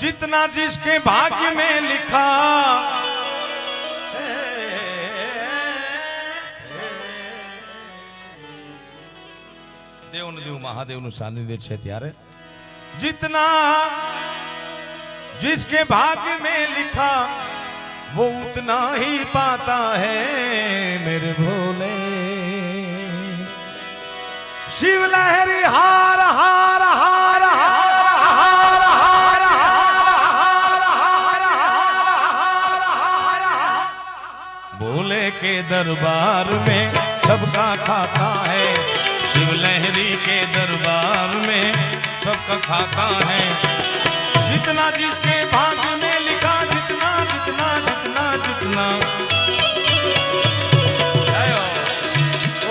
जितना जिसके भाग्य में लिखा देव देव महादेव सानिध्य है त्यारे जितना जिसके भाग्य में लिखा वो उतना ही पाता है मेरे भोले। शिव लहरी हार हार हार हार हार हार हार हार भोले के दरबार में सबका खाता है। शिव लहरी के दरबार में सबका खाता है। जितना जिसके भाग्य में लिखा जितना जितना जितना जितना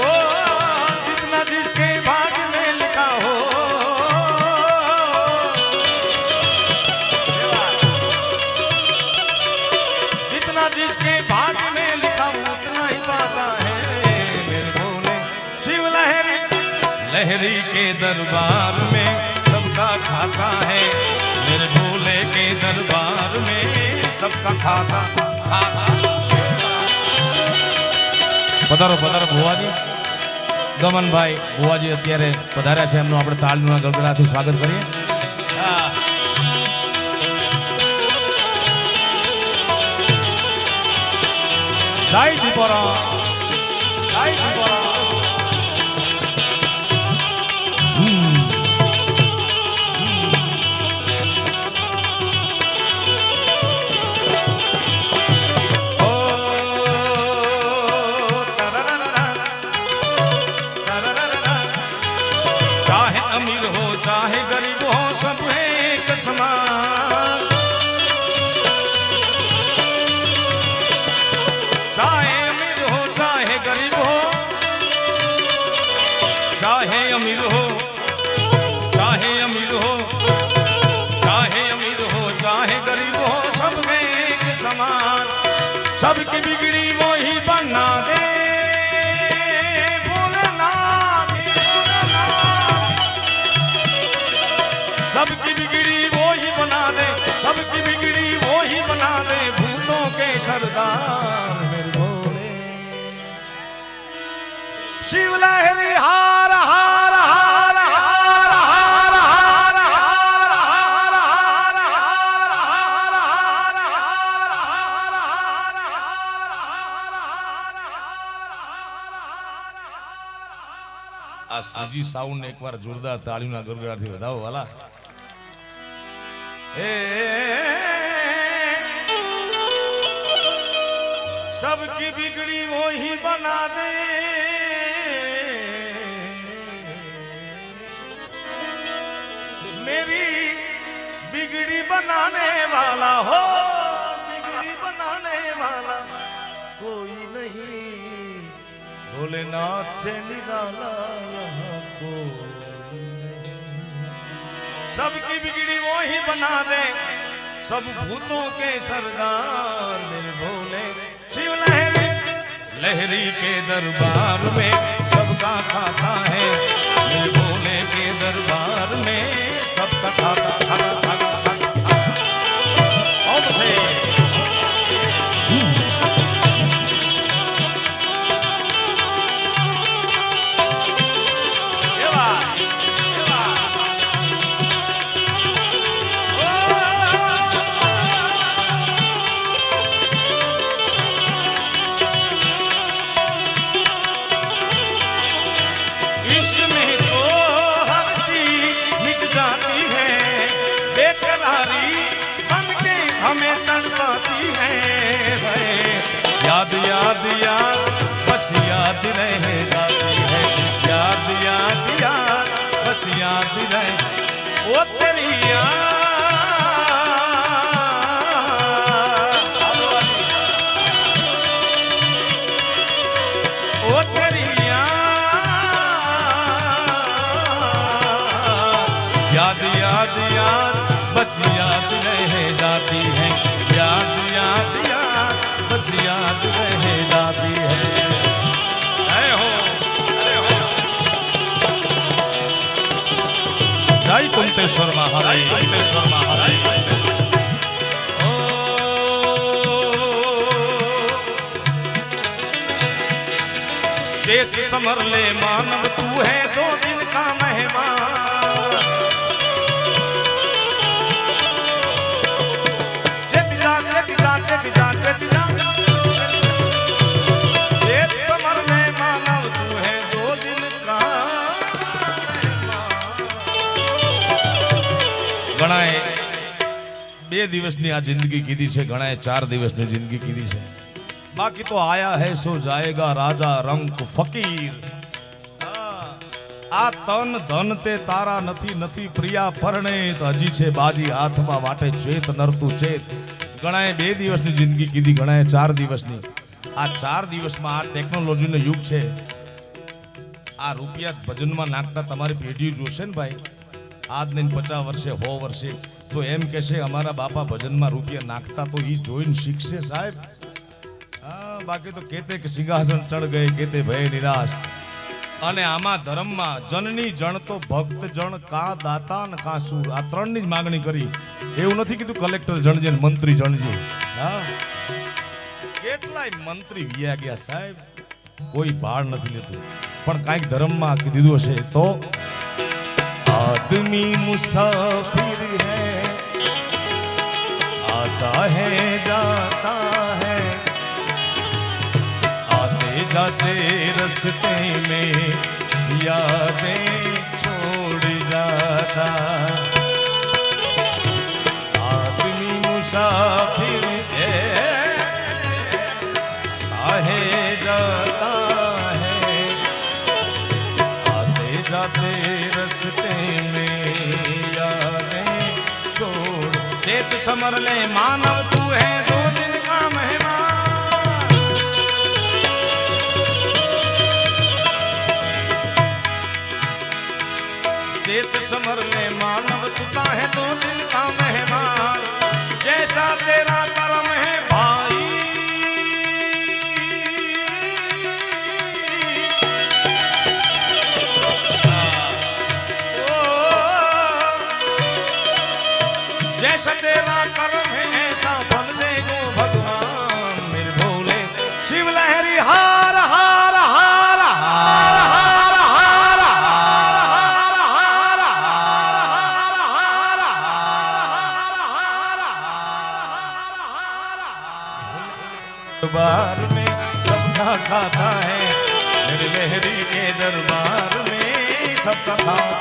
ओ जितना जिसके भाग्य में लिखा हो जितना जिसके भाग्य में लिखा वो उतना ही पाता है मेरे भोले। शिव लहरी लहरी के दरबार में सबका खाता है मेरे भोले के दरबार में सबका खाता। पधारो पधारो भुवाजी गमन भाई भुवाजी अत्यारे पधार्या छे एमનું આપણે તાળીના ગળગળાથી સ્વાગત કરીએ। જય દીપોરા જય દીપોરા सबकी बिगड़ी वो ही बना दे भोलेनाथ सबकी बिगड़ी वो ही बना दे सबकी बिगड़ी वो ही बना दे भूतों के सरदार मेरे भोले। शिव लहरी हार हार हार हार हार हार हार हार हार हार आ सुजी साउंड ने एक बार जोरदार ताळीओना गड़गड़ाथी वधाવો वाला। सबकी बिगड़ी वो ही बना दे मेरी बिगड़ी बनाने वाला हो बिगड़ी बनाने वाला कोई नहीं भोलेनाथ से निराला यहाँ को। सबकी बिगड़ी वो ही बना दे सब भूतों के सरदार मेरे भोले। शिव लहरी लहरी के दरबार में सबका खाता है मेरे भोले के दरबार में सबका खाता याद याद याद बस याद रह जाती है याद याद याद बस याद रह वो तेरी ओ तेरी याद याद याद बस याद रह जाती है याद याद याद बस याद रह जाती है। जय कुंतेश्वर महाराज कुंतेश्वर महाराज। चेत समर ले मानव तू है 2 दिन का मेहमान। चेत जा चेत जा चेत जा चेत जा चेत समर ले मानव तू है 2 दिन का मेहमान। गणाए 2 દિવસની આ જિંદગી કીધી છે, ગણાએ 4 દિવસની જિંદગી કીધી છે। बाकी तो आया है सो जाएगा राजा रंक फकीर। आ तन धन ते तारा नथी नथी प्रिया परणे हजी छे बाजी हाथमा वाटे चेत नरतु चेत। गणाए 2 દિવસની જિંદગી કીધી, ગણાએ 4 દિવસની। आ 4 દિવસમાં આ ટેકનોલોજીનો યુગ છે। આ રૂપિયા ભજનમાં નાખતા તમારી પેઢી જોશે ને ભાઈ, આજ નહીં 50 વર્ષે 100 વર્ષે તો એમ કહેશે અમારા બાપા ભજનમાં રૂપિયા નાખતા, તો એ જોઈને શીખશે સાહેબ। बाकी तो कहते कि सिंहासन चढ़ गए कहते भय निराश। અને આમાં ધર્મમાં જનની જણ તો ભક્ત જણ કા દાતા ને કા સુર, આ 3 ની જ માંગણી કરી। એવું નથી કીધું કલેક્ટર જણજે મંત્રી જણજે। હા, કેટલાય મંત્રી વિયા ગયા સાહેબ, કોઈ ભાળ નથી લેતું, પણ કાંઈક ધર્મમાં દીધું હશે તો आदमी मुसाफिर है आता है जाता है जाते रस्ते में यादें छोड़ जाता। आदमी मुसाफिर आहे जाता है आते जाते रस्ते में यादें छोड़। चेत समर ले मानव तू है 2 दिन का मेहमान। चेत समर ले मानव तुता है 2 दिन का मेहमान। जैसा तेरा कर्म है भाई जैसा तेरा कर्म है ऐसा फल देगो भगवान। मेरे भोले शिव लहरी हार हार हार हार हार हार दरबार में सबका खाता है, मेरे लहरी के दरबार में सबका खाता।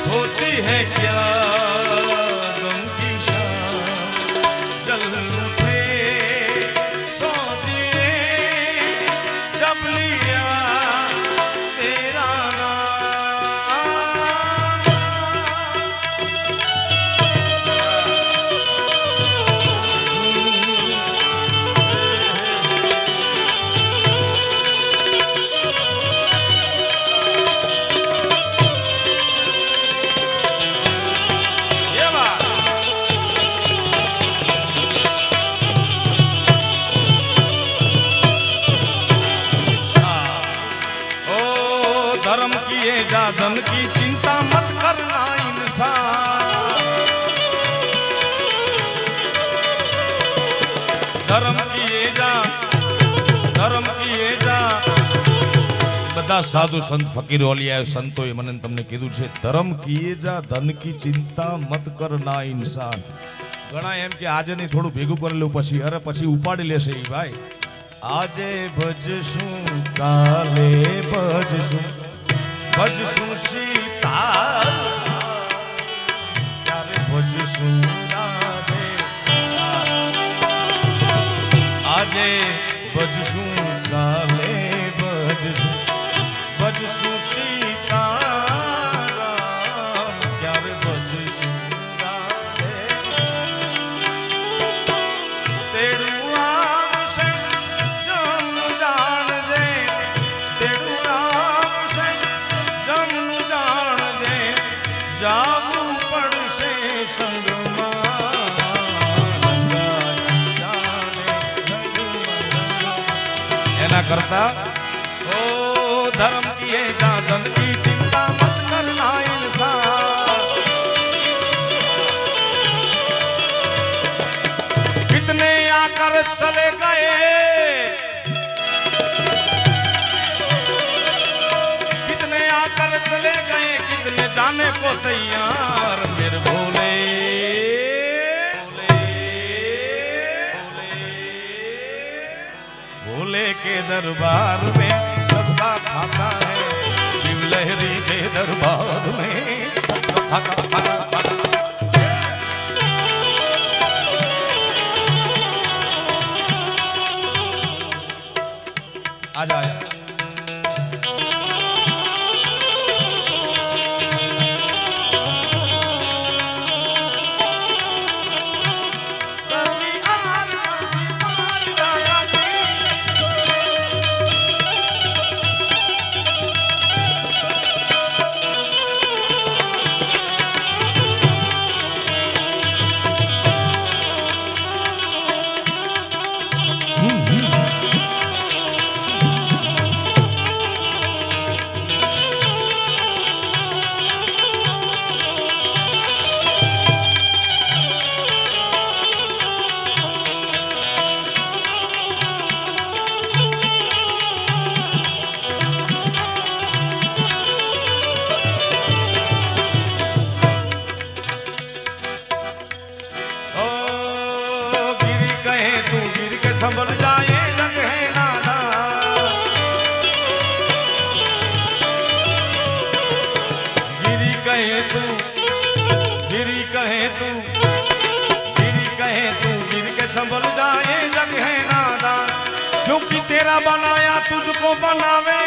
होती है क्या गम की शाम, जल उठे सौ दिए जब लिया तेरा धर्म किए जा धन की चिंता मत करना इंसान। धर्म किए जा બધા સાધુ સંત ફકીર ઓલિયા સંતોએ મને તમને કીધું છે ધર્મ કિए जा ધન की चिंता मत करना इंसान। ઘણા એમ કે આજે નહીં થોડું ભેગું કરેલું પછી અરે પછી ઉપાડી લેશે એ ભાઈ। આજે ભજશું કાલે ભજશું ભજશું સીતા ક્યારે ભજશું રાધે આજે ભજશું કાલે ભજશું ભજશું સીતા ક્યારે ભજશું રાધે તેડું આવશે जागू पड़से एना करता ओ धर्म की है जादन की चिंता मत करना इंसान। कितने आकर चले गए, कितने आकर चले गए, कितने जाने को तैयार मेरे भोले। भोले के दरबार में सबका खाता है, शिव लहरी के दरबार में आ जाए। संभल जाए जग है नादा, गिरी कहे तू, गिरी कहे तू, गिरी कहे तू, गिर के संभल जाए जग है नादा। क्योंकि तेरा बनाया तुझको बनावे,